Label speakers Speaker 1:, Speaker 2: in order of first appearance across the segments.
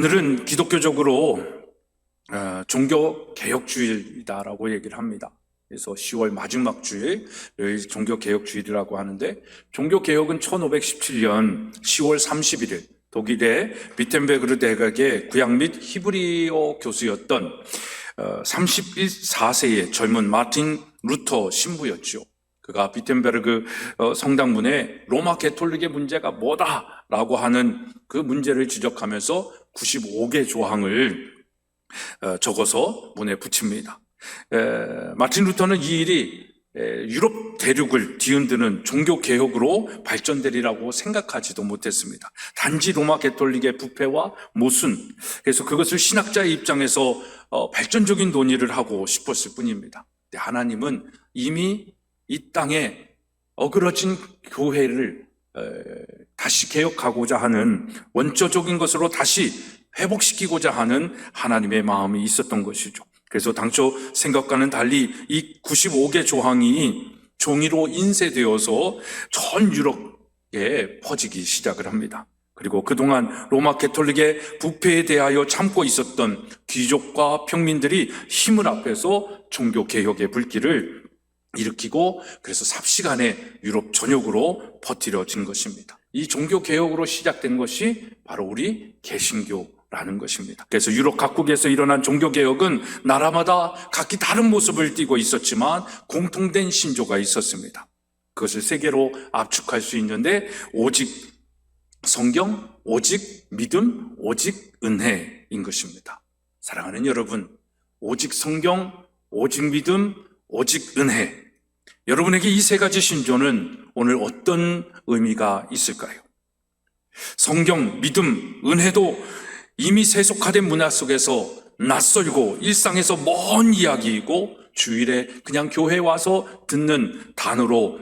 Speaker 1: 오늘은 기독교적으로 종교개혁주일이다라고 얘기를 합니다. 그래서 10월 마지막 주일을 종교개혁주일이라고 하는데, 종교개혁은 1517년 10월 31일 독일의 비텐베르그 대학의 구약 및 히브리어 교수였던 34세의 젊은 마틴 루터 신부였죠. 그가 비텐베르그 성당문에 로마 가톨릭의 문제가 뭐다라고 하는 그 문제를 지적하면서 95개 조항을 적어서 문에 붙입니다. 마틴 루터는 이 일이 유럽 대륙을 뒤흔드는 종교개혁으로 발전되리라고 생각하지도 못했습니다. 단지 로마 가톨릭의 부패와 모순, 그래서 그것을 신학자의 입장에서 발전적인 논의를 하고 싶었을 뿐입니다. 하나님은 이미 이 땅에 어그러진 교회를 다시 개혁하고자 하는, 원초적인 것으로 다시 회복시키고자 하는 하나님의 마음이 있었던 것이죠. 그래서 당초 생각과는 달리 이 95개 조항이 종이로 인쇄되어서 전 유럽에 퍼지기 시작을 합니다. 그리고 그동안 로마 가톨릭의 부패에 대하여 참고 있었던 귀족과 평민들이 힘을 합해서 종교개혁의 불길을 일으키고, 그래서 삽시간에 유럽 전역으로 퍼뜨려진 것입니다. 이 종교개혁으로 시작된 것이 바로 우리 개신교라는 것입니다. 그래서 유럽 각국에서 일어난 종교개혁은 나라마다 각기 다른 모습을 띠고 있었지만 공통된 신조가 있었습니다. 그것을 세계로 압축할 수 있는데, 오직 성경, 오직 믿음, 오직 은혜인 것입니다. 사랑하는 여러분, 오직 성경, 오직 믿음, 오직 은혜, 여러분에게 이 세 가지 신조는 오늘 어떤 의미가 있을까요? 성경, 믿음, 은혜도 이미 세속화된 문화 속에서 낯설고 일상에서 먼 이야기이고 주일에 그냥 교회 와서 듣는 단어로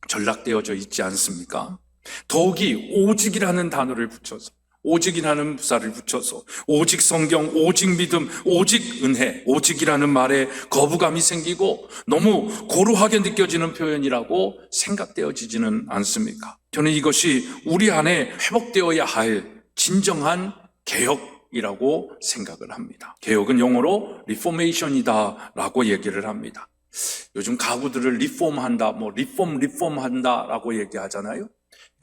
Speaker 1: 전락되어져 있지 않습니까? 더욱이 오직이라는 단어를 붙여서, 오직이라는 부사를 붙여서 오직 성경, 오직 믿음, 오직 은혜, 오직이라는 말에 거부감이 생기고 너무 고루하게 느껴지는 표현이라고 생각되어지지는 않습니까? 저는 이것이 우리 안에 회복되어야 할 진정한 개혁이라고 생각을 합니다. 개혁은 영어로 리포메이션이다 라고 얘기를 합니다. 요즘 가구들을 리폼한다, 리폼한다 라고 얘기하잖아요.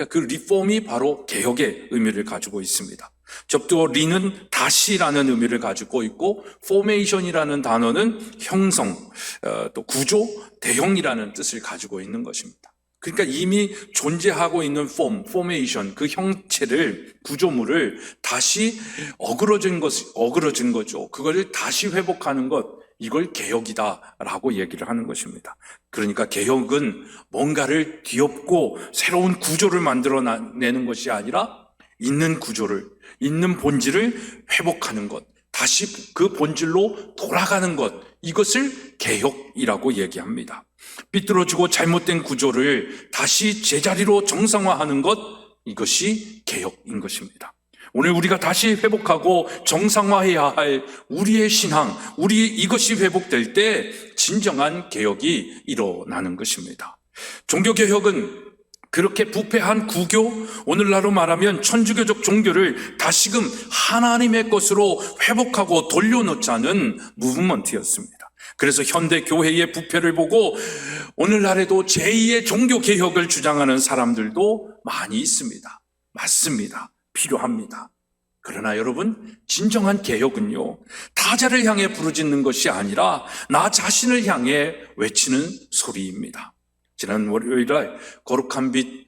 Speaker 1: 그 리폼이 바로 개혁의 의미를 가지고 있습니다. 접두어 리는 다시라는 의미를 가지고 있고, 포메이션이라는 단어는 형성, 또 구조, 대형이라는 뜻을 가지고 있는 것입니다. 그러니까 이미 존재하고 있는 포메이션, 그 형체를, 구조물을 다시 어그러진 거죠. 그걸 다시 회복하는 것, 이걸 개혁이다라고 얘기를 하는 것입니다. 그러니까 개혁은 뭔가를 뒤엎고 새로운 구조를 만들어내는 것이 아니라 있는 구조를, 있는 본질을 회복하는 것, 다시 그 본질로 돌아가는 것, 이것을 개혁이라고 얘기합니다. 삐뚤어지고 잘못된 구조를 다시 제자리로 정상화하는 것, 이것이 개혁인 것입니다. 오늘 우리가 다시 회복하고 정상화해야 할 우리의 신앙, 이것이 회복될 때 진정한 개혁이 일어나는 것입니다. 종교개혁은 그렇게 부패한 구교, 오늘날로 말하면 천주교적 종교를 다시금 하나님의 것으로 회복하고 돌려놓자는 무브먼트였습니다. 그래서 현대 교회의 부패를 보고 오늘날에도 제2의 종교개혁을 주장하는 사람들도 많이 있습니다. 맞습니다. 필요합니다. 그러나 여러분, 진정한 개혁은요, 타자를 향해 부르짖는 것이 아니라 나 자신을 향해 외치는 소리입니다. 지난 월요일날 거룩한 빛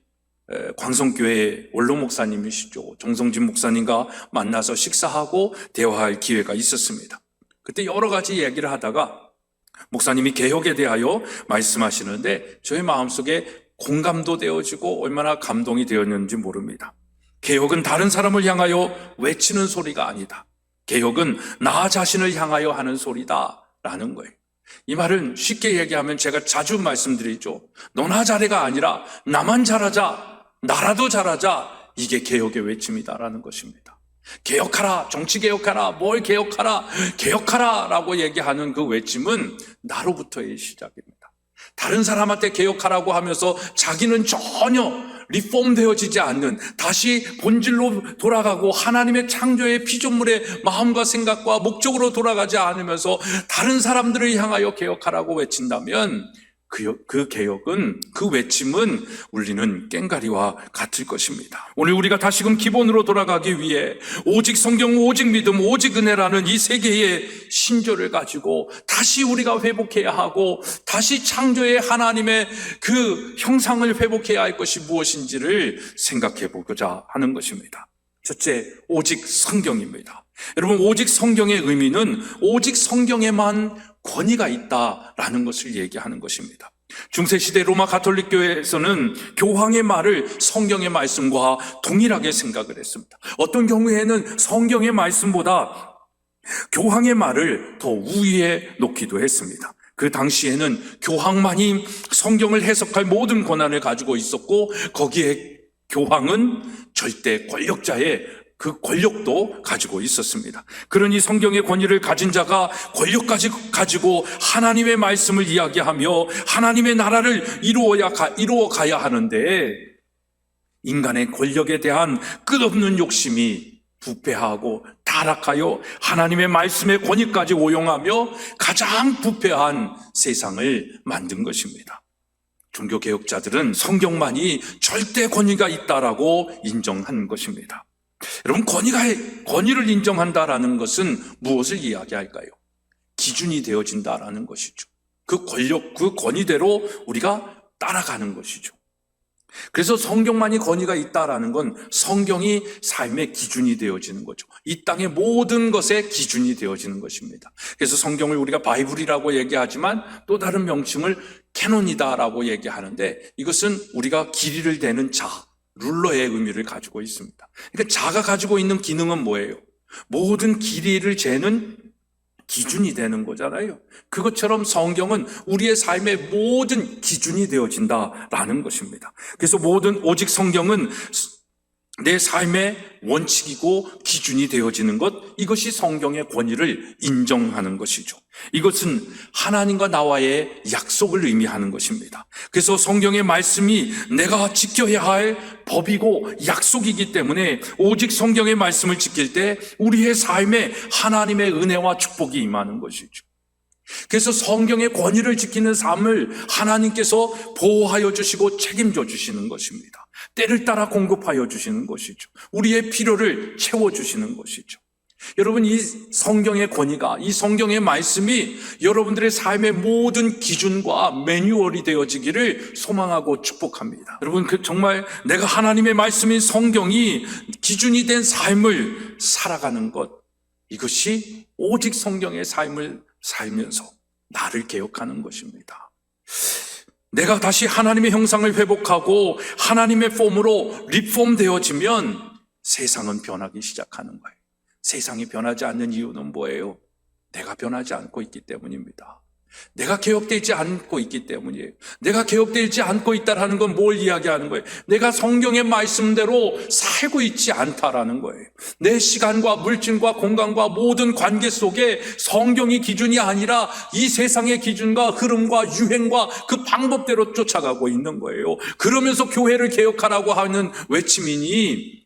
Speaker 1: 광성교회 원로 목사님이시죠, 정성진 목사님과 만나서 식사하고 대화할 기회가 있었습니다. 그때 여러 가지 얘기를 하다가 목사님이 개혁에 대하여 말씀하시는데 저의 마음속에 공감도 되어지고 얼마나 감동이 되었는지 모릅니다. 개혁은 다른 사람을 향하여 외치는 소리가 아니다. 개혁은 나 자신을 향하여 하는 소리다라는 거예요. 이 말은 쉽게 얘기하면 제가 자주 말씀드리죠. 너나 잘해가 아니라 나만 잘하자, 나라도 잘하자, 이게 개혁의 외침이다라는 것입니다. 개혁하라, 정치 개혁하라, 뭘 개혁하라, 개혁하라라고 얘기하는 그 외침은 나로부터의 시작입니다. 다른 사람한테 개혁하라고 하면서 자기는 전혀 리폼되어지지 않는, 다시 본질로 돌아가고 하나님의 창조의 피조물의 마음과 생각과 목적으로 돌아가지 않으면서 다른 사람들을 향하여 개혁하라고 외친다면 그 개혁은, 그 외침은 울리는 꽹과리와 같을 것입니다. 오늘 우리가 다시금 기본으로 돌아가기 위해 오직 성경, 오직 믿음, 오직 은혜라는 이 세 개의 신조를 가지고 다시 우리가 회복해야 하고, 다시 창조의 하나님의 그 형상을 회복해야 할 것이 무엇인지를 생각해 보고자 하는 것입니다. 첫째, 오직 성경입니다. 여러분, 오직 성경의 의미는 오직 성경에만 권위가 있다라는 것을 얘기하는 것입니다. 중세시대 로마 가톨릭 교회에서는 교황의 말을 성경의 말씀과 동일하게 생각을 했습니다. 어떤 경우에는 성경의 말씀보다 교황의 말을 더 우위에 놓기도 했습니다. 그 당시에는 교황만이 성경을 해석할 모든 권한을 가지고 있었고, 거기에 교황은 절대 권력자의 그 권력도 가지고 있었습니다. 그러니 성경의 권위를 가진 자가 권력까지 가지고 하나님의 말씀을 이야기하며 하나님의 나라를 이루어 가야 하는데, 인간의 권력에 대한 끝없는 욕심이 부패하고 타락하여 하나님의 말씀의 권위까지 오용하며 가장 부패한 세상을 만든 것입니다. 종교개혁자들은 성경만이 절대 권위가 있다라고 인정한 것입니다. 여러분, 권위를 인정한다라는 것은 무엇을 이야기할까요? 기준이 되어진다라는 것이죠. 그 권력, 그 권위대로 우리가 따라가는 것이죠. 그래서 성경만이 권위가 있다라는 건 성경이 삶의 기준이 되어지는 거죠. 이 땅의 모든 것의 기준이 되어지는 것입니다. 그래서 성경을 우리가 바이블이라고 얘기하지만 또 다른 명칭을 캐논이다라고 얘기하는데, 이것은 우리가 길이를 대는 자, 룰러의 의미를 가지고 있습니다. 그러니까 자가 가지고 있는 기능은 뭐예요? 모든 길이를 재는 기준이 되는 거잖아요. 그것처럼 성경은 우리의 삶의 모든 기준이 되어진다라는 것입니다. 그래서 오직 성경은 내 삶의 원칙이고 기준이 되어지는 것, 이것이 성경의 권위를 인정하는 것이죠. 이것은 하나님과 나와의 약속을 의미하는 것입니다. 그래서 성경의 말씀이 내가 지켜야 할 법이고 약속이기 때문에 오직 성경의 말씀을 지킬 때 우리의 삶에 하나님의 은혜와 축복이 임하는 것이죠. 그래서 성경의 권위를 지키는 삶을 하나님께서 보호하여 주시고 책임져 주시는 것입니다. 때를 따라 공급하여 주시는 것이죠. 우리의 필요를 채워주시는 것이죠. 여러분, 이 성경의 권위가, 이 성경의 말씀이 여러분들의 삶의 모든 기준과 매뉴얼이 되어지기를 소망하고 축복합니다. 여러분, 정말 내가 하나님의 말씀인 성경이 기준이 된 삶을 살아가는 것, 이것이 오직 성경의 삶을 살면서 나를 개혁하는 것입니다. 내가 다시 하나님의 형상을 회복하고 하나님의 폼으로 리폼되어지면 세상은 변하기 시작하는 거예요. 세상이 변하지 않는 이유는 뭐예요? 내가 변하지 않고 있기 때문입니다. 내가 개혁되지 않고 있기 때문이에요. 내가 개혁되지 않고 있다는 건 뭘 이야기하는 거예요? 내가 성경의 말씀대로 살고 있지 않다라는 거예요. 내 시간과 물질과 공간과 모든 관계 속에 성경이 기준이 아니라 이 세상의 기준과 흐름과 유행과 그 방법대로 쫓아가고 있는 거예요. 그러면서 교회를 개혁하라고 하는 외침이니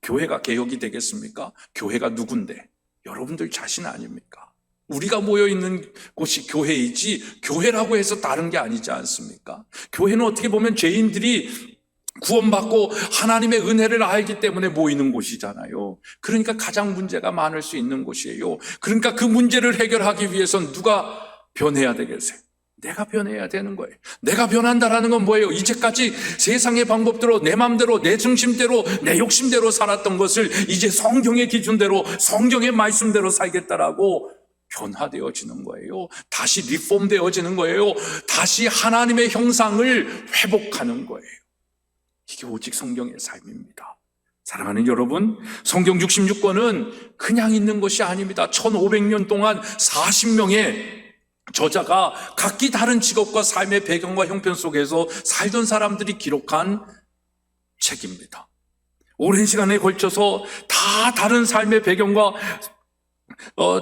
Speaker 1: 교회가 개혁이 되겠습니까? 교회가 누군데? 여러분들 자신 아닙니까? 우리가 모여있는 곳이 교회이지 교회라고 해서 다른 게 아니지 않습니까? 교회는 어떻게 보면 죄인들이 구원받고 하나님의 은혜를 알기 때문에 모이는 곳이잖아요. 그러니까 가장 문제가 많을 수 있는 곳이에요. 그러니까 그 문제를 해결하기 위해서는 누가 변해야 되겠어요? 내가 변해야 되는 거예요. 내가 변한다라는 건 뭐예요? 이제까지 세상의 방법대로 내 마음대로 내 중심대로 내 욕심대로 살았던 것을 이제 성경의 기준대로 성경의 말씀대로 살겠다라고 변화되어지는 거예요. 다시 리폼되어지는 거예요. 다시 하나님의 형상을 회복하는 거예요. 이게 오직 성경의 삶입니다. 사랑하는 여러분, 성경 66권은 그냥 있는 것이 아닙니다. 1500년 동안 40명의 저자가 각기 다른 직업과 삶의 배경과 형편 속에서 살던 사람들이 기록한 책입니다. 오랜 시간에 걸쳐서 다 다른 삶의 배경과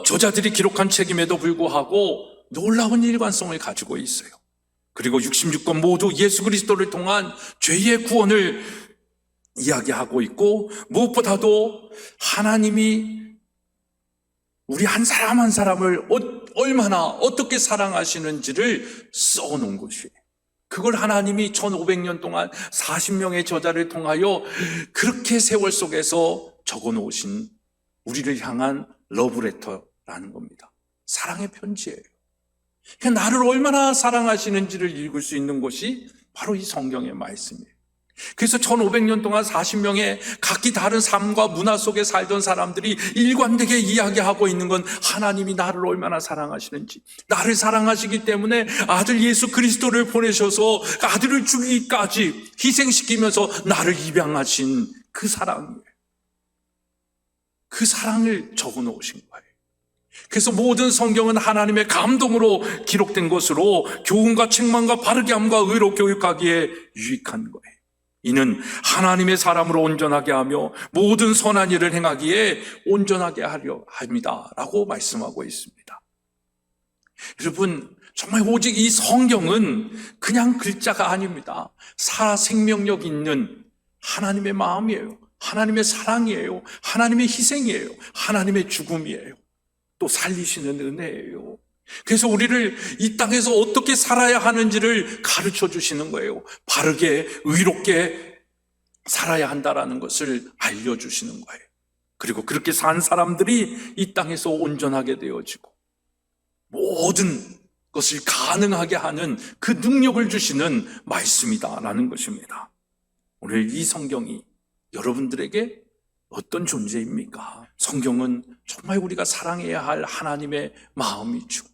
Speaker 1: 저자들이 기록한 책임에도 불구하고 놀라운 일관성을 가지고 있어요. 그리고 66권 모두 예수 그리스도를 통한 죄의 구원을 이야기하고 있고, 무엇보다도 하나님이 우리 한 사람 한 사람을 얼마나 어떻게 사랑하시는지를 써놓은 것이에요. 그걸 하나님이 1500년 동안 40명의 저자를 통하여 그렇게 세월 속에서 적어놓으신 우리를 향한 러브레터라는 겁니다. 사랑의 편지예요. 나를 얼마나 사랑하시는지를 읽을 수 있는 것이 바로 이 성경의 말씀이에요. 그래서 1500년 동안 40명의 각기 다른 삶과 문화 속에 살던 사람들이 일관되게 이야기하고 있는 건 하나님이 나를 얼마나 사랑하시는지, 나를 사랑하시기 때문에 아들 예수 그리스도를 보내셔서 아들을 죽이기까지 희생시키면서 나를 입양하신 그 사랑이에요. 그 사랑을 적어 놓으신 거예요. 그래서 모든 성경은 하나님의 감동으로 기록된 것으로 교훈과 책망과 바르게 함과 의로 교육하기에 유익한 거예요. 이는 하나님의 사람으로 온전하게 하며 모든 선한 일을 행하기에 온전하게 하려 합니다 라고 말씀하고 있습니다. 여러분, 정말 오직 이 성경은 그냥 글자가 아닙니다. 살아 생명력 있는 하나님의 마음이에요. 하나님의 사랑이에요. 하나님의 희생이에요. 하나님의 죽음이에요. 또 살리시는 은혜예요. 그래서 우리를 이 땅에서 어떻게 살아야 하는지를 가르쳐 주시는 거예요. 바르게 의롭게 살아야 한다라는 것을 알려주시는 거예요. 그리고 그렇게 산 사람들이 이 땅에서 온전하게 되어지고 모든 것을 가능하게 하는 그 능력을 주시는 말씀이다라는 것입니다. 오늘 이 성경이 여러분들에게 어떤 존재입니까? 성경은 정말 우리가 사랑해야 할 하나님의 마음이죠.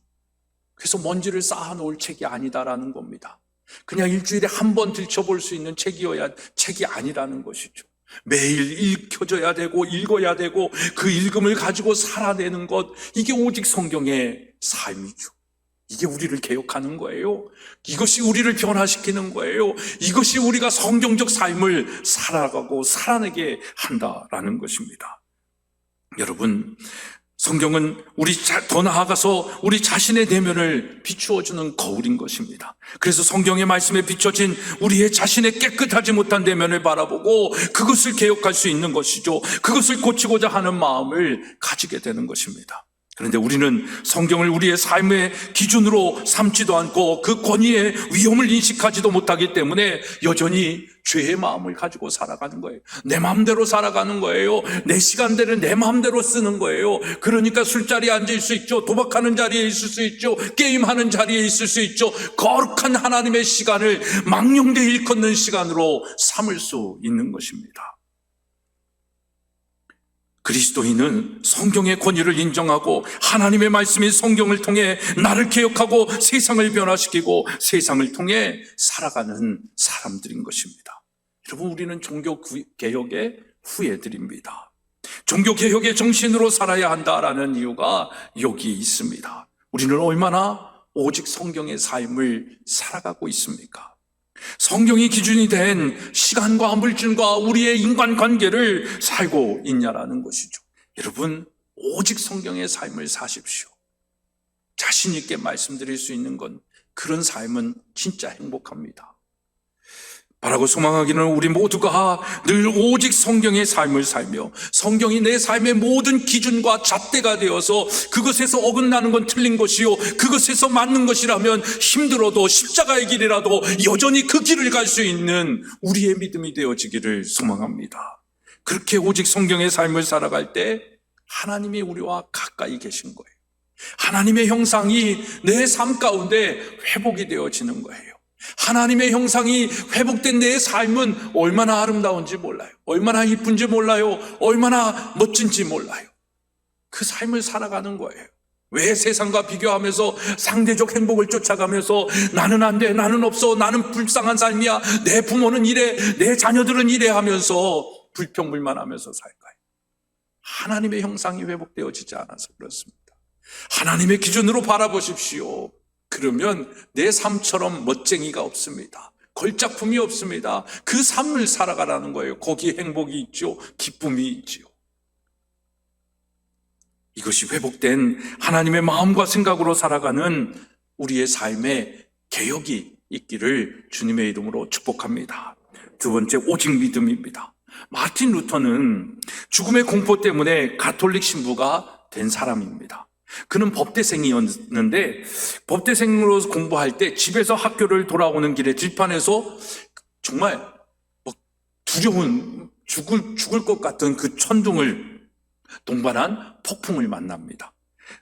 Speaker 1: 그래서 먼지를 쌓아놓을 책이 아니다라는 겁니다. 그냥 일주일에 한 번 들춰볼 수 있는 책이 아니라는 것이죠. 매일 읽혀져야 되고 읽어야 되고 그 읽음을 가지고 살아내는 것, 이게 오직 성경의 삶이죠. 이게 우리를 개혁하는 거예요. 이것이 우리를 변화시키는 거예요. 이것이 우리가 성경적 삶을 살아가고 살아내게 한다라는 것입니다. 여러분, 성경은 더 나아가서 우리 자신의 내면을 비추어주는 거울인 것입니다. 그래서 성경의 말씀에 비춰진 우리의 자신의 깨끗하지 못한 내면을 바라보고 그것을 개혁할 수 있는 것이죠. 그것을 고치고자 하는 마음을 가지게 되는 것입니다. 그런데 우리는 성경을 우리의 삶의 기준으로 삼지도 않고 그 권위의 위험을 인식하지도 못하기 때문에 여전히 죄의 마음을 가지고 살아가는 거예요. 내 마음대로 살아가는 거예요. 내 시간대를 내 마음대로 쓰는 거예요. 그러니까 술자리에 앉을 수 있죠. 도박하는 자리에 있을 수 있죠. 게임하는 자리에 있을 수 있죠. 거룩한 하나님의 시간을 망령되이 일컫는 시간으로 삼을 수 있는 것입니다. 그리스도인은 성경의 권위를 인정하고 하나님의 말씀인 성경을 통해 나를 개혁하고 세상을 변화시키고 세상을 통해 살아가는 사람들인 것입니다. 여러분, 우리는 종교개혁의 후예들입니다. 종교개혁의 정신으로 살아야 한다라는 이유가 여기 있습니다. 우리는 얼마나 오직 성경의 삶을 살아가고 있습니까? 성경이 기준이 된 시간과 물질과 우리의 인간관계를 살고 있냐라는 것이죠. 여러분, 오직 성경의 삶을 사십시오. 자신 있게 말씀드릴 수 있는 건 그런 삶은 진짜 행복합니다. 바라고 소망하기는 우리 모두가 늘 오직 성경의 삶을 살며 성경이 내 삶의 모든 기준과 잣대가 되어서 그것에서 어긋나는 건 틀린 것이요 그것에서 맞는 것이라면 힘들어도 십자가의 길이라도 여전히 그 길을 갈 수 있는 우리의 믿음이 되어지기를 소망합니다. 그렇게 오직 성경의 삶을 살아갈 때 하나님이 우리와 가까이 계신 거예요. 하나님의 형상이 내 삶 가운데 회복이 되어지는 거예요. 하나님의 형상이 회복된 내 삶은 얼마나 아름다운지 몰라요. 얼마나 이쁜지 몰라요. 얼마나 멋진지 몰라요. 그 삶을 살아가는 거예요. 왜 세상과 비교하면서 상대적 행복을 쫓아가면서 나는 안 돼, 나는 없어, 나는 불쌍한 삶이야, 내 부모는 이래, 내 자녀들은 이래 하면서 불평불만하면서 살까요? 하나님의 형상이 회복되어지지 않아서 그렇습니다. 하나님의 기준으로 바라보십시오. 그러면 내 삶처럼 멋쟁이가 없습니다. 걸작품이 없습니다. 그 삶을 살아가라는 거예요. 거기에 행복이 있죠. 기쁨이 있지요. 이것이 회복된 하나님의 마음과 생각으로 살아가는 우리의 삶의 개혁이 있기를 주님의 이름으로 축복합니다. 두 번째, 오직 믿음입니다. 마틴 루터는 죽음의 공포 때문에 가톨릭 신부가 된 사람입니다. 그는 법대생이었는데 법대생으로 공부할 때 집에서 학교를 돌아오는 길에 들판에서 정말 두려운 죽을 것 같은 그 천둥을 동반한 폭풍을 만납니다.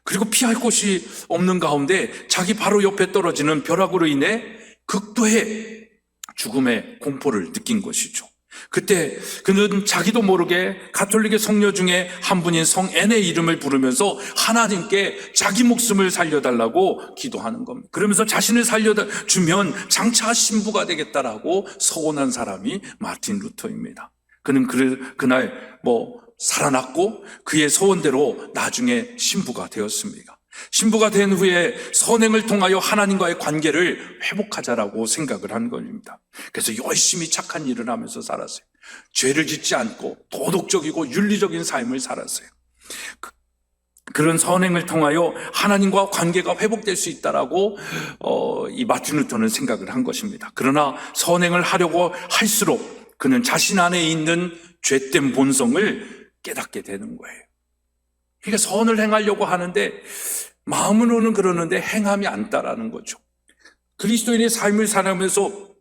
Speaker 1: 그리고 피할 곳이 없는 가운데 자기 바로 옆에 떨어지는 벼락으로 인해 극도의 죽음의 공포를 느낀 것이죠. 그때 그는 자기도 모르게 가톨릭의 성녀 중에 한 분인 성 앤의 이름을 부르면서 하나님께 자기 목숨을 살려달라고 기도하는 겁니다. 그러면서 자신을 살려주면 장차 신부가 되겠다라고 서원한 사람이 마틴 루터입니다. 그는 그날 살아났고 그의 소원대로 나중에 신부가 되었습니다. 신부가 된 후에 선행을 통하여 하나님과의 관계를 회복하자라고 생각을 한 겁니다. 그래서 열심히 착한 일을 하면서 살았어요. 죄를 짓지 않고 도덕적이고 윤리적인 삶을 살았어요. 그런 선행을 통하여 하나님과 관계가 회복될 수 있다라고 이 마틴 루터는 생각을 한 것입니다. 그러나 선행을 하려고 할수록 그는 자신 안에 있는 죄된 본성을 깨닫게 되는 거예요. 그러니까 선을 행하려고 하는데 마음으로는 그러는데 행함이 않다라는 거죠. 그리스도인의 삶을 살아가면서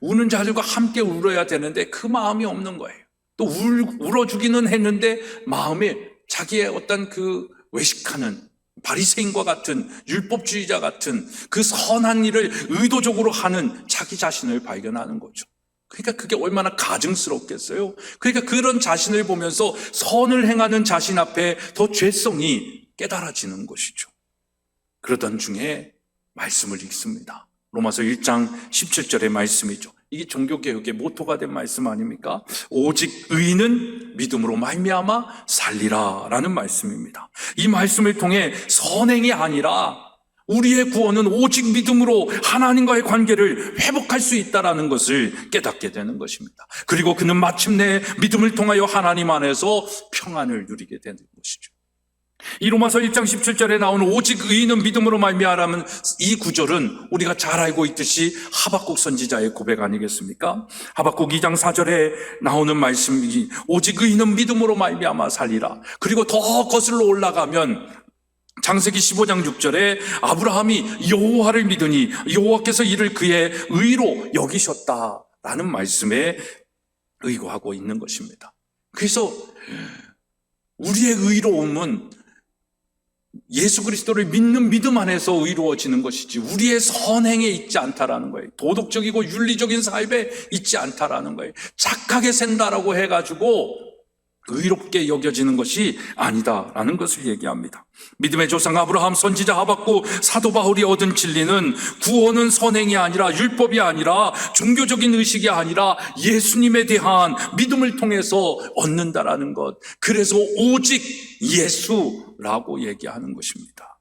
Speaker 1: 우는 자들과 함께 울어야 되는데 그 마음이 없는 거예요. 또 울어주기는 했는데 마음에 자기의 어떤 그 외식하는 바리새인과 같은 율법주의자 같은 그 선한 일을 의도적으로 하는 자기 자신을 발견하는 거죠. 그러니까 그게 얼마나 가증스럽겠어요. 그러니까 그런 자신을 보면서 선을 행하는 자신 앞에 더 죄성이 깨달아지는 것이죠. 그러던 중에 말씀을 읽습니다. 로마서 1장 17절의 말씀이죠. 이게 종교개혁의 모토가 된 말씀 아닙니까? 오직 의인은 믿음으로 말미암아 살리라 라는 말씀입니다. 이 말씀을 통해 선행이 아니라 우리의 구원은 오직 믿음으로 하나님과의 관계를 회복할 수 있다는 것을 깨닫게 되는 것입니다. 그리고 그는 마침내 믿음을 통하여 하나님 안에서 평안을 누리게 되는 것이죠. 이 로마서 1장 17절에 나오는 오직 의인은 믿음으로 말미암아라는 이 구절은 우리가 잘 알고 있듯이 하박국 선지자의 고백 아니겠습니까? 하박국 2장 4절에 나오는 말씀이 오직 의인은 믿음으로 말미암아 살리라. 그리고 더 거슬러 올라가면 창세기 15장 6절에 아브라함이 여호와를 믿으니 여호와께서 이를 그의 의로 여기셨다라는 말씀에 의거하고 있는 것입니다. 그래서 우리의 의로움은 예수 그리스도를 믿는 믿음 안에서 의로워지는 것이지 우리의 선행에 있지 않다라는 거예요. 도덕적이고 윤리적인 삶에 있지 않다라는 거예요. 착하게 산다라고 해가지고 의롭게 여겨지는 것이 아니다라는 것을 얘기합니다. 믿음의 조상 아브라함, 선지자 하박국, 사도 바울이 얻은 진리는 구원은 선행이 아니라 율법이 아니라 종교적인 의식이 아니라 예수님에 대한 믿음을 통해서 얻는다라는 것. 그래서 오직 예수라고 얘기하는 것입니다.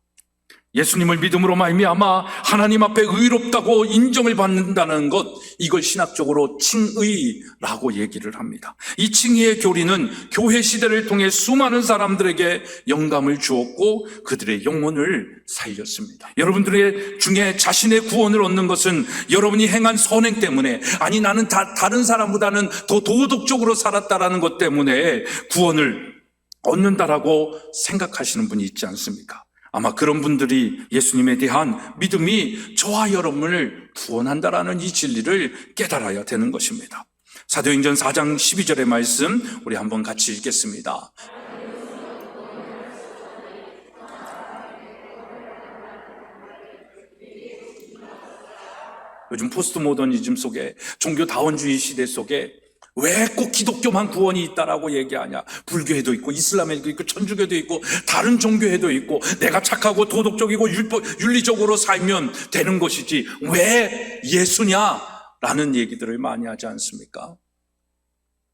Speaker 1: 예수님을 믿음으로 말미암아 하나님 앞에 의롭다고 인정을 받는다는 것, 이걸 신학적으로 칭의라고 얘기를 합니다. 이 칭의의 교리는 교회 시대를 통해 수많은 사람들에게 영감을 주었고 그들의 영혼을 살렸습니다. 여러분들의 중에 자신의 구원을 얻는 것은 여러분이 행한 선행 때문에, 아니 나는 다른 사람보다는 더 도덕적으로 살았다라는 것 때문에 구원을 얻는다라고 생각하시는 분이 있지 않습니까? 아마 그런 분들이 예수님에 대한 믿음이 저와 여러분을 구원한다라는 이 진리를 깨달아야 되는 것입니다. 사도행전 4장 12절의 말씀 우리 한번 같이 읽겠습니다. 요즘 포스트 모더니즘 속에 종교다원주의 시대 속에 왜 꼭 기독교만 구원이 있다라고 얘기하냐? 불교에도 있고 이슬람에도 있고 천주교도 있고 다른 종교에도 있고 내가 착하고 도덕적이고 윤리적으로 살면 되는 것이지 왜 예수냐? 라는 얘기들을 많이 하지 않습니까?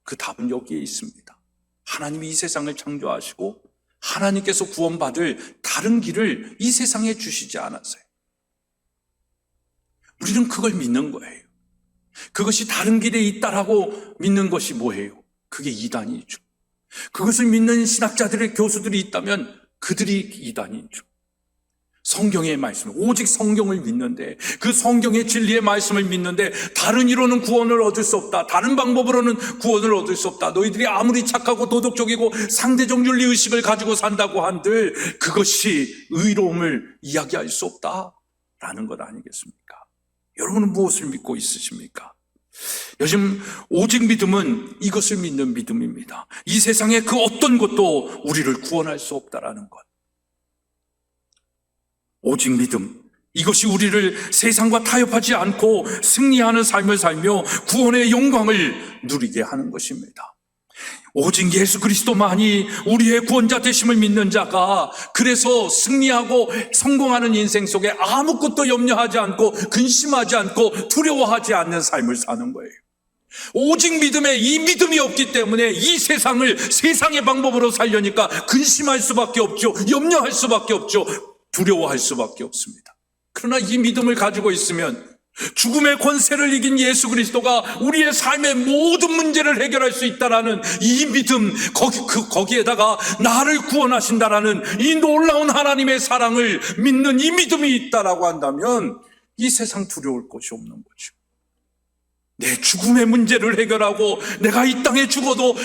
Speaker 1: 그 답은 여기에 있습니다. 하나님이 이 세상을 창조하시고 하나님께서 구원받을 다른 길을 이 세상에 주시지 않았어요. 우리는 그걸 믿는 거예요. 그것이 다른 길에 있다라고 믿는 것이 뭐예요? 그게 이단이죠. 그것을 믿는 신학자들의 교수들이 있다면 그들이 이단이죠. 성경의 말씀, 오직 성경을 믿는데, 그 성경의 진리의 말씀을 믿는데 다른 이로는 구원을 얻을 수 없다, 다른 방법으로는 구원을 얻을 수 없다, 너희들이 아무리 착하고 도덕적이고 상대적 윤리의식을 가지고 산다고 한들 그것이 의로움을 이야기할 수 없다라는 것 아니겠습니까? 여러분은 무엇을 믿고 있으십니까? 요즘 오직 믿음은 이것을 믿는 믿음입니다. 이 세상에 그 어떤 것도 우리를 구원할 수 없다라는 것. 오직 믿음, 이것이 우리를 세상과 타협하지 않고 승리하는 삶을 살며 구원의 영광을 누리게 하는 것입니다. 오직 예수 그리스도만이 우리의 구원자 되심을 믿는 자가 그래서 승리하고 성공하는 인생 속에 아무것도 염려하지 않고 근심하지 않고 두려워하지 않는 삶을 사는 거예요. 오직 믿음에 이 믿음이 없기 때문에 이 세상을 세상의 방법으로 살려니까 근심할 수밖에 없죠. 염려할 수밖에 없죠. 두려워할 수밖에 없습니다. 그러나 이 믿음을 가지고 있으면 죽음의 권세를 이긴 예수 그리스도가 우리의 삶의 모든 문제를 해결할 수 있다라는 이 믿음, 거기에다가 나를 구원하신다라는 이 놀라운 하나님의 사랑을 믿는 이 믿음이 있다라고 한다면 이 세상 두려울 것이 없는 거죠. 내 죽음의 문제를 해결하고 내가 이 땅에 죽어도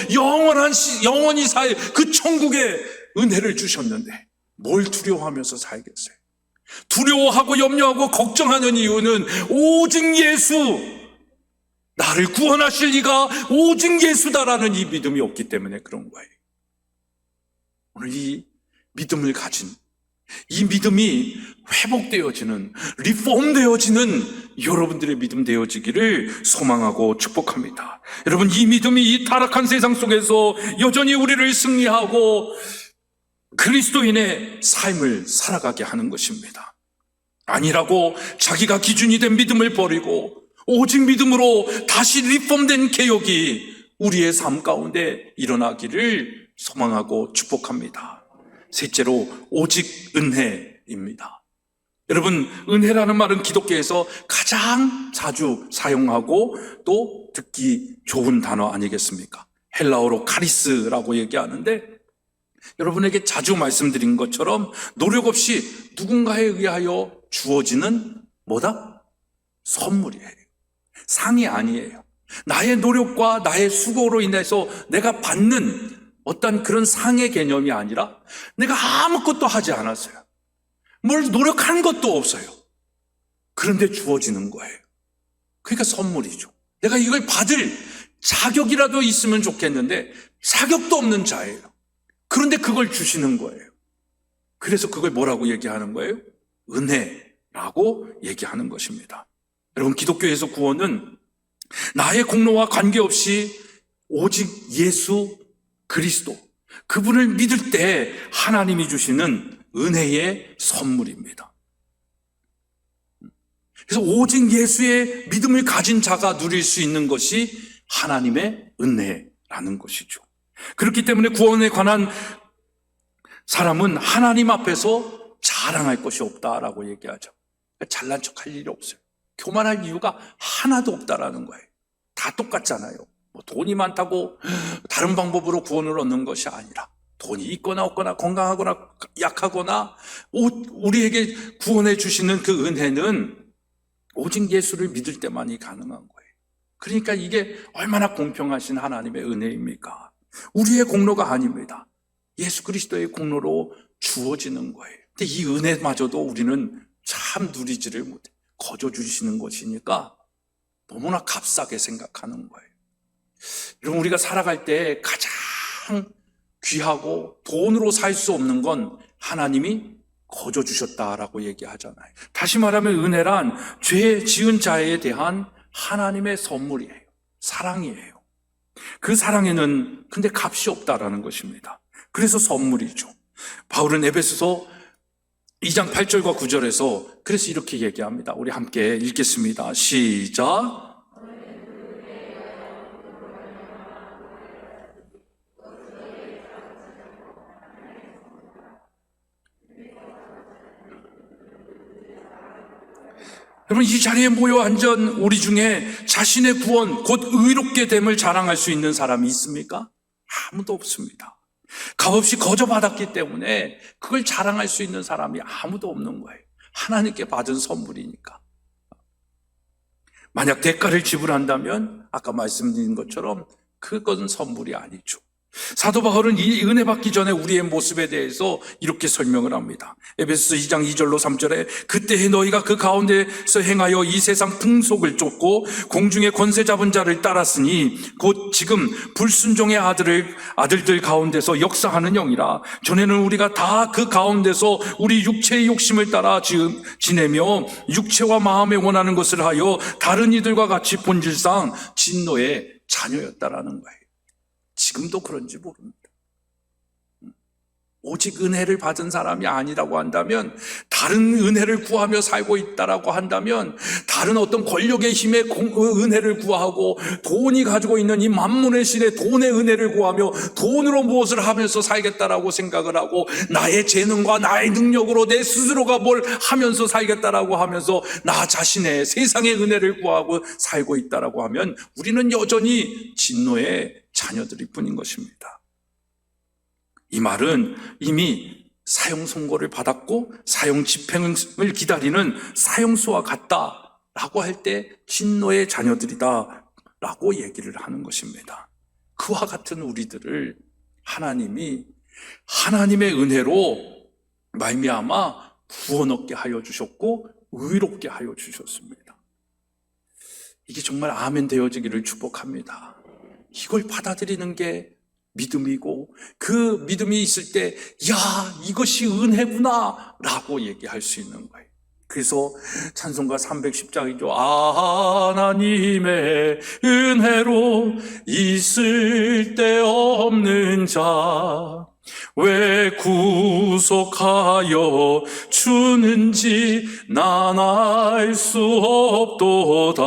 Speaker 1: 영원히 살 그 천국의 은혜를 주셨는데 뭘 두려워하면서 살겠어요? 두려워하고 염려하고 걱정하는 이유는 오직 예수, 나를 구원하실 이가 오직 예수다라는 이 믿음이 없기 때문에 그런 거예요. 오늘 이 믿음을 가진, 이 믿음이 회복되어지는, 리폼되어지는 여러분들의 믿음 되어지기를 소망하고 축복합니다. 여러분, 이 믿음이 이 타락한 세상 속에서 여전히 우리를 승리하고 그리스도인의 삶을 살아가게 하는 것입니다. 아니라고 자기가 기준이 된 믿음을 버리고 오직 믿음으로 다시 리폼된 개혁이 우리의 삶 가운데 일어나기를 소망하고 축복합니다. 셋째로 오직 은혜입니다. 여러분, 은혜라는 말은 기독교에서 가장 자주 사용하고 또 듣기 좋은 단어 아니겠습니까? 헬라어로 카리스라고 얘기하는데 여러분에게 자주 말씀드린 것처럼 노력 없이 누군가에 의하여 주어지는 뭐다? 선물이에요. 상이 아니에요. 나의 노력과 나의 수고로 인해서 내가 받는 어떤 그런 상의 개념이 아니라 내가 아무것도 하지 않았어요. 뭘 노력한 것도 없어요. 그런데 주어지는 거예요. 그러니까 선물이죠. 내가 이걸 받을 자격이라도 있으면 좋겠는데 자격도 없는 자예요. 그런데 그걸 주시는 거예요. 그래서 그걸 뭐라고 얘기하는 거예요? 은혜라고 얘기하는 것입니다. 여러분, 기독교에서 구원은 나의 공로와 관계없이 오직 예수 그리스도, 그분을 믿을 때 하나님이 주시는 은혜의 선물입니다. 그래서 오직 예수의 믿음을 가진 자가 누릴 수 있는 것이 하나님의 은혜라는 것이죠. 그렇기 때문에 구원에 관한 사람은 하나님 앞에서 자랑할 것이 없다라고 얘기하죠. 잘난 척할 일이 없어요. 교만할 이유가 하나도 없다라는 거예요. 다 똑같잖아요. 뭐 돈이 많다고 다른 방법으로 구원을 얻는 것이 아니라 돈이 있거나 없거나 건강하거나 약하거나 우리에게 구원해 주시는 그 은혜는 오직 예수를 믿을 때만이 가능한 거예요. 그러니까 이게 얼마나 공평하신 하나님의 은혜입니까? 우리의 공로가 아닙니다. 예수 그리스도의 공로로 주어지는 거예요. 근데 이 은혜마저도 우리는 참 누리지를 못해. 거저 주시는 것이니까 너무나 값싸게 생각하는 거예요. 여러분, 우리가 살아갈 때 가장 귀하고 돈으로 살 수 없는 건 하나님이 거저 주셨다라고 얘기하잖아요. 다시 말하면 은혜란 죄 지은 자에 대한 하나님의 선물이에요. 사랑이에요. 그 사랑에는 근데 값이 없다라는 것입니다. 그래서 선물이죠. 바울은 에베소서 2장 8절과 9절에서 그래서 이렇게 얘기합니다. 우리 함께 읽겠습니다. 시작. 여러분, 이 자리에 모여 앉은 우리 중에 자신의 구원, 곧 의롭게 됨을 자랑할 수 있는 사람이 있습니까? 아무도 없습니다. 값없이 거저 받았기 때문에 그걸 자랑할 수 있는 사람이 아무도 없는 거예요. 하나님께 받은 선물이니까. 만약 대가를 지불한다면 아까 말씀드린 것처럼 그건 선물이 아니죠. 사도 바울은 이 은혜 받기 전에 우리의 모습에 대해서 이렇게 설명을 합니다. 에베소서 2장 2절로 3절에 그때에 너희가 그 가운데서 행하여 이 세상 풍속을 쫓고 공중의 권세 잡은 자를 따랐으니 곧 지금 불순종의 아들들 가운데서 역사하는 영이라. 전에는 우리가 다 그 가운데서 우리 육체의 욕심을 따라 지내며 육체와 마음에 원하는 것을 하여 다른 이들과 같이 본질상 진노의 자녀였다라는 거예요. 지금도 그런지 모릅니다. 오직 은혜를 받은 사람이 아니라고 한다면, 다른 은혜를 구하며 살고 있다라고 한다면, 다른 어떤 권력의 힘에 은혜를 구하고 돈이 가지고 있는 이 만문의 신의 돈의 은혜를 구하며 돈으로 무엇을 하면서 살겠다라고 생각을 하고 나의 재능과 나의 능력으로 내 스스로가 뭘 하면서 살겠다라고 하면서 나 자신의 세상의 은혜를 구하고 살고 있다라고 하면 우리는 여전히 진노의 자녀들일 뿐인 것입니다. 이 말은 이미 사형 선고를 받았고 사형 집행을 기다리는 사형수와 같다라고 할 때 진노의 자녀들이다 라고 얘기를 하는 것입니다. 그와 같은 우리들을 하나님이 하나님의 은혜로 말미암아 구원 얻게 하여 주셨고 의롭게 하여 주셨습니다. 이게 정말 아멘 되어지기를 축복합니다. 이걸 받아들이는 게 믿음이고, 그 믿음이 있을 때 야, 이것이 은혜구나 라고 얘기할 수 있는 거예요. 그래서 찬송가 310장이죠. 하나님의 은혜로 있을 데 없는 자 왜 구속하여 주는지 난 알 수 없도다.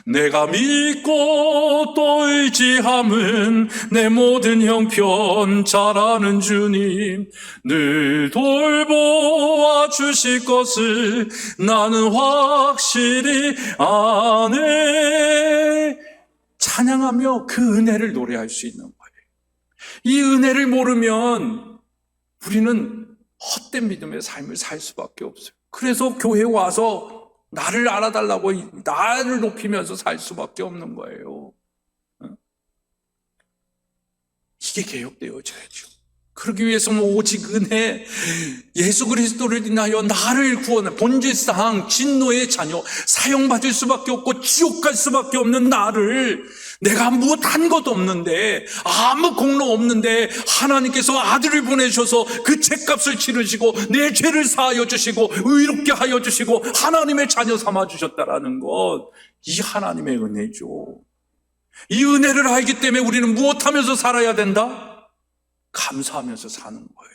Speaker 1: 내가 믿고 또 의지함은 내 모든 형편 잘 아는 주님 늘 돌보아 주실 것을 나는 확실히 아네. 찬양하며 그 은혜를 노래할 수 있는 거예요. 이 은혜를 모르면 우리는 헛된 믿음의 삶을 살 수밖에 없어요. 그래서 교회에 와서 나를 알아달라고 나를 높이면서 살 수밖에 없는 거예요. 이게 개혁되어져야죠. 그러기 위해서는 오직 은혜, 예수 그리스도를 인하여 나를 구원해 본질상 진노의 자녀, 사형받을 수밖에 없고 지옥 갈 수밖에 없는 나를, 내가 무엇한 것도 없는데, 아무 공로 없는데 하나님께서 아들을 보내셔서 그 죄값을 치르시고 내 죄를 사하여 주시고 의롭게 하여 주시고 하나님의 자녀 삼아 주셨다라는 것, 이 하나님의 은혜죠. 이 은혜를 알기 때문에 우리는 무엇하면서 살아야 된다? 감사하면서 사는 거예요.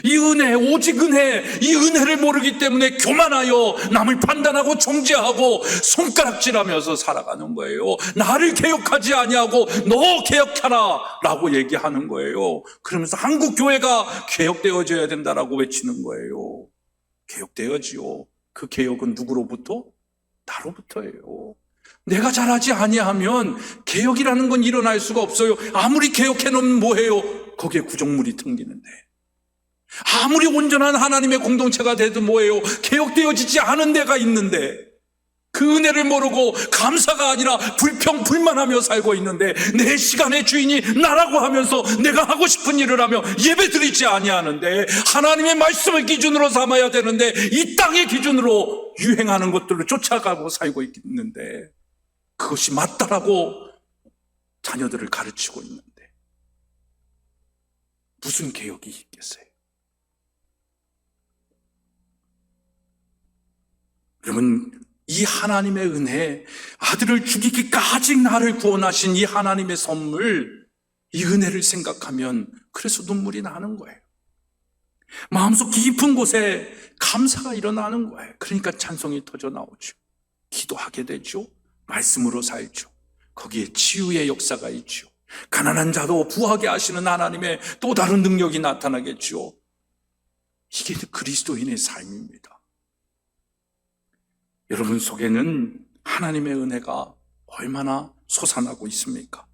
Speaker 1: 이 은혜, 오직 은혜, 이 은혜를 모르기 때문에 교만하여 남을 판단하고 정죄하고 손가락질하면서 살아가는 거예요. 나를 개혁하지 아니하고 너 개혁하라 라고 얘기하는 거예요. 그러면서 한국 교회가 개혁되어져야 된다라고 외치는 거예요. 개혁되어지요. 그 개혁은 누구로부터? 나로부터예요. 내가 잘하지 아니하면 개혁이라는 건 일어날 수가 없어요. 아무리 개혁해놓으면 뭐해요? 거기에 구정물이 튕기는데, 아무리 온전한 하나님의 공동체가 돼도 뭐예요? 개혁되어지지 않은 데가 있는데, 그 은혜를 모르고 감사가 아니라 불평 불만하며 살고 있는데, 내 시간의 주인이 나라고 하면서 내가 하고 싶은 일을 하며 예배드리지 아니하는데, 하나님의 말씀을 기준으로 삼아야 되는데 이 땅의 기준으로 유행하는 것들을 쫓아가고 살고 있는데, 그것이 맞다라고 자녀들을 가르치고 있는데 무슨 개혁이 있겠어요? 여러분, 이 하나님의 은혜, 아들을 죽이기까지 나를 구원하신 이 하나님의 선물, 이 은혜를 생각하면 그래서 눈물이 나는 거예요. 마음속 깊은 곳에 감사가 일어나는 거예요. 그러니까 찬송이 터져 나오죠. 기도하게 되죠. 말씀으로 살죠. 거기에 치유의 역사가 있죠. 가난한 자도 부하게 하시는 하나님의 또 다른 능력이 나타나겠죠. 이게 그리스도인의 삶입니다. 여러분 속에는 하나님의 은혜가 얼마나 솟아나고 있습니까?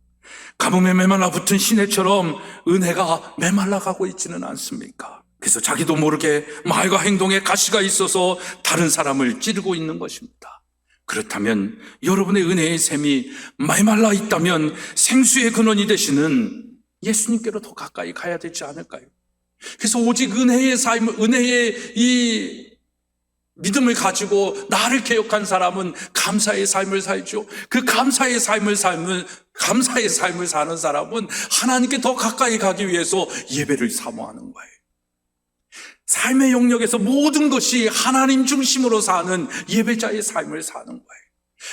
Speaker 1: 가뭄에 메말라 붙은 시내처럼 은혜가 메말라가고 있지는 않습니까? 그래서 자기도 모르게 말과 행동에 가시가 있어서 다른 사람을 찌르고 있는 것입니다. 그렇다면 여러분의 은혜의 샘이 메말라 있다면 생수의 근원이 되시는 예수님께로 더 가까이 가야 되지 않을까요? 그래서 오직 은혜의 삶, 은혜의 이 믿음을 가지고 나를 개혁한 사람은 감사의 삶을 살죠. 그 감사의 삶을 사는 사람은 하나님께 더 가까이 가기 위해서 예배를 사모하는 거예요. 삶의 영역에서 모든 것이 하나님 중심으로 사는 예배자의 삶을 사는 거예요.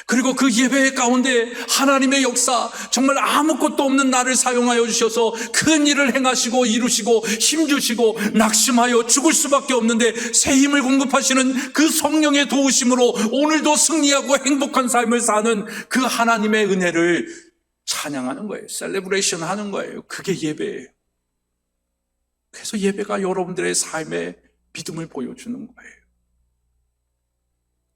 Speaker 1: 그리고 그 예배 가운데 하나님의 역사, 정말 아무것도 없는 나를 사용하여 주셔서 큰 일을 행하시고 이루시고 힘주시고 낙심하여 죽을 수밖에 없는데 새 힘을 공급하시는 그 성령의 도우심으로 오늘도 승리하고 행복한 삶을 사는 그 하나님의 은혜를 찬양하는 거예요. 셀레브레이션 하는 거예요. 그게 예배예요. 그래서 예배가 여러분들의 삶의 믿음을 보여주는 거예요.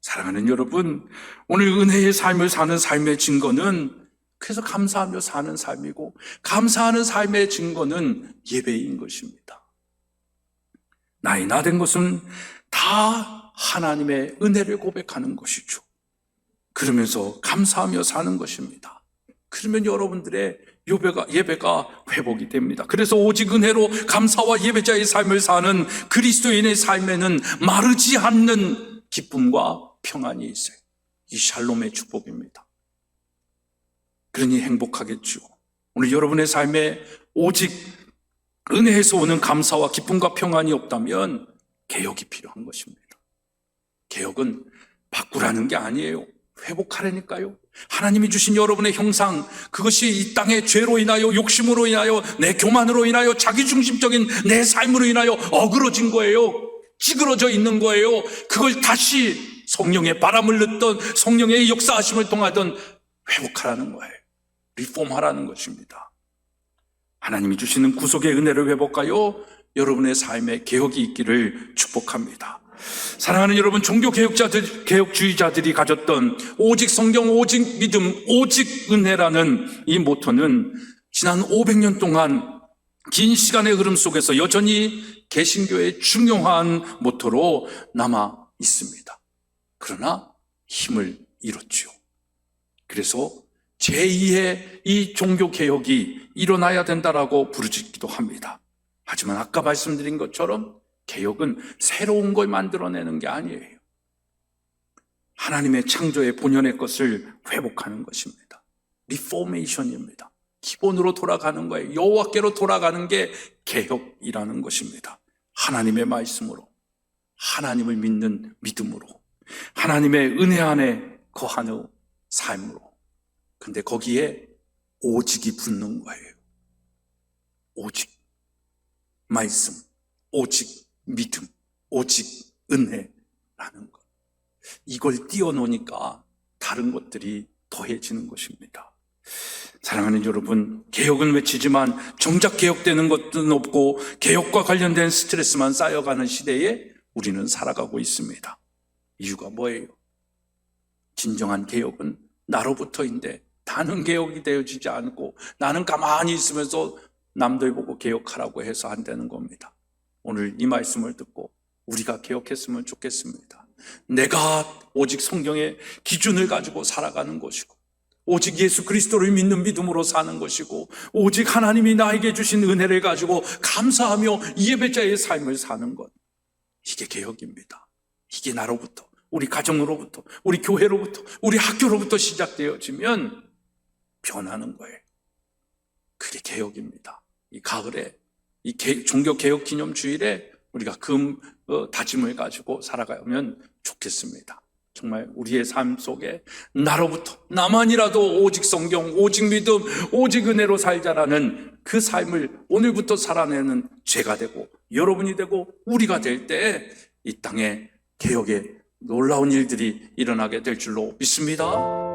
Speaker 1: 사랑하는 여러분, 오늘 은혜의 삶을 사는 삶의 증거는 그래서 감사하며 사는 삶이고, 감사하는 삶의 증거는 예배인 것입니다. 나의 나 된 것은 다 하나님의 은혜를 고백하는 것이죠. 그러면서 감사하며 사는 것입니다. 그러면 여러분들의 예배가 회복이 됩니다. 그래서 오직 은혜로 감사와 예배자의 삶을 사는 그리스도인의 삶에는 마르지 않는 기쁨과 평안이 있어요. 이 샬롬의 축복입니다. 그러니 행복하겠죠. 오늘 여러분의 삶에 오직 은혜에서 오는 감사와 기쁨과 평안이 없다면 개혁이 필요한 것입니다. 개혁은 바꾸라는 게 아니에요. 회복하라니까요. 하나님이 주신 여러분의 형상, 그것이 이 땅의 죄로 인하여, 욕심으로 인하여, 내 교만으로 인하여, 자기중심적인 내 삶으로 인하여 어그러진 거예요. 찌그러져 있는 거예요. 그걸 다시 성령의 바람을 넣던, 성령의 역사하심을 통하던 회복하라는 거예요. 리폼하라는 것입니다. 하나님이 주시는 구속의 은혜를 회복하여 여러분의 삶에 개혁이 있기를 축복합니다. 사랑하는 여러분, 개혁주의자들이 가졌던 오직 성경, 오직 믿음, 오직 은혜라는 이 모토는 지난 500년 동안 긴 시간의 흐름 속에서 여전히 개신교의 중요한 모토로 남아 있습니다. 그러나 힘을 잃었죠. 그래서 제2의 이 종교개혁이 일어나야 된다라고 부르짖기도 합니다. 하지만 아까 말씀드린 것처럼 개혁은 새로운 걸 만들어내는 게 아니에요. 하나님의 창조의 본연의 것을 회복하는 것입니다. 리포메이션입니다. 기본으로 돌아가는 거예요. 여호와께로 돌아가는 게 개혁이라는 것입니다. 하나님의 말씀으로, 하나님을 믿는 믿음으로, 하나님의 은혜 안에 거하는 삶으로. 근데 거기에 오직이 붙는 거예요. 오직 말씀, 오직 믿음, 오직 은혜라는 것. 이걸 띄워놓으니까 다른 것들이 더해지는 것입니다. 사랑하는 여러분, 개혁은 외치지만 정작 개혁되는 것은 없고 개혁과 관련된 스트레스만 쌓여가는 시대에 우리는 살아가고 있습니다. 이유가 뭐예요? 진정한 개혁은 나로부터인데 나는 개혁이 되어지지 않고 나는 가만히 있으면서 남들 보고 개혁하라고 해서 안 되는 겁니다. 오늘 이 말씀을 듣고 우리가 개혁했으면 좋겠습니다. 내가 오직 성경의 기준을 가지고 살아가는 것이고, 오직 예수 그리스도를 믿는 믿음으로 사는 것이고, 오직 하나님이 나에게 주신 은혜를 가지고 감사하며 예배자의 삶을 사는 것, 이게 개혁입니다. 이게 나로부터, 우리 가정으로부터, 우리 교회로부터, 우리 학교로부터 시작되어지면 변하는 거예요. 그게 개혁입니다. 이 가을에, 이 종교개혁 기념주일에 우리가 다짐을 가지고 살아가면 좋겠습니다. 정말 우리의 삶 속에 나로부터, 나만이라도 오직 성경, 오직 믿음, 오직 은혜로 살자라는 그 삶을 오늘부터 살아내는 죄가 되고 여러분이 되고 우리가 될 때 이 땅에 개혁의 놀라운 일들이 일어나게 될 줄로 믿습니다.